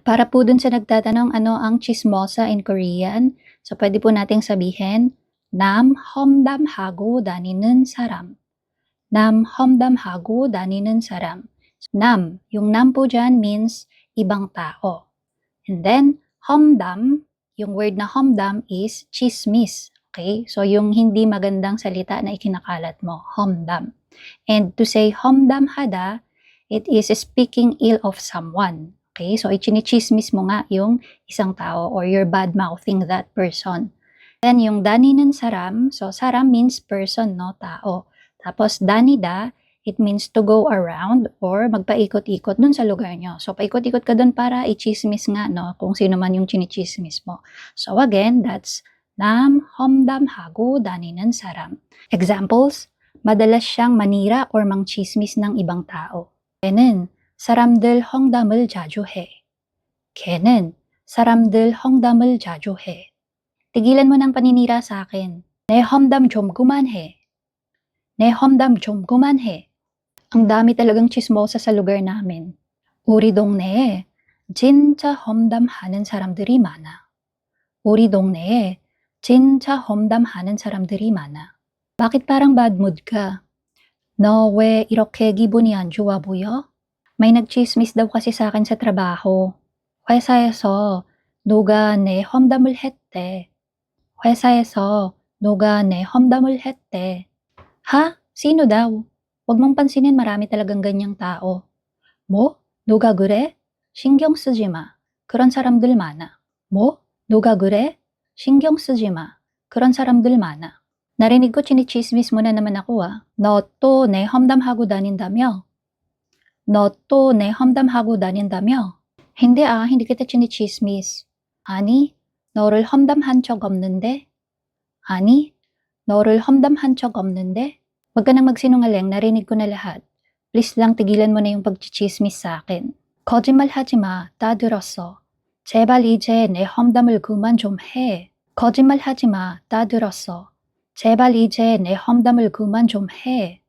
Para po dun sa nagtatanong ano ang chismosa in Korean, so pwede po nating sabihin, 남 험담하고 다니는 사람. 남 험담하고 다니는 사람. Nam, yung nam po dyan means ibang tao. And then, 험담, yung word na 험담 is chismis. Okay? So, yung hindi magandang salita na ikinakalat mo, 험담. And to say 험담하다, it is speaking ill of someone. Okay? So, ichinichismis mo nga yung isang tao or you're bad-mouthing that person. Then, yung daninan saram, so saram means person, no? Tao. Tapos, danida, it means to go around or magpaikot-ikot dun sa lugar nyo. So, paikot-ikot ka dun para i-chismis nga, no? Kung sino man yung chinichismis mo. So, again, that's 남 험담하고 다니는 사람. Examples, madalas siyang manira or mangchismis ng ibang tao. 걔는 사람들 험담을 자주 해. 걔는 사람들 험담을 자주 해. Tigilan mo ng paninira sa akin. 내 험담 좀 그만해. 내 험담 좀 그만해. Ang dami talagang chismosa sa lugar namin. 우리 동네에 진짜 험담하는 사람들이 많아. 우리 동네에 진짜 험담하는 사람들이 많아. Bakit parang bad mood ka? No, 왜 이렇게 기분이 안 좋아 보여? May nagchismis daw kasi sa akin sa trabaho. 회사에서 누가 내 험담을 했대. 회사에서 누가 내 험담을 했대. Ha? Sino daw? Huwag mong pansinin, marami talagang ganyang tao. 뭐? 누가 그래? 신경 쓰지 마. 그런 사람들 많아. 뭐? 누가 그래? 신경 쓰지 마. 그런 사람들 많아. Narinig ko chinichismis mo na naman ako 너 또 내 험담하고 다닌다며? 너 또 내 험담하고 다닌다며? hindi hindi kita chinichismis. 아니, 너를 험담한 적 없는데? 아니, 너를 험담한 적 없는데? Huwag ka nang magsinungaling, narinig ko na lahat. Please lang tigilan mo na yung pagchichismis sa akin. 거짓말하지 마, 다 들었어. 제발 이제 내 험담을 그만 좀 해. 거짓말하지 마, 다 들었어. 제발 이제 내 험담을 그만 좀 해.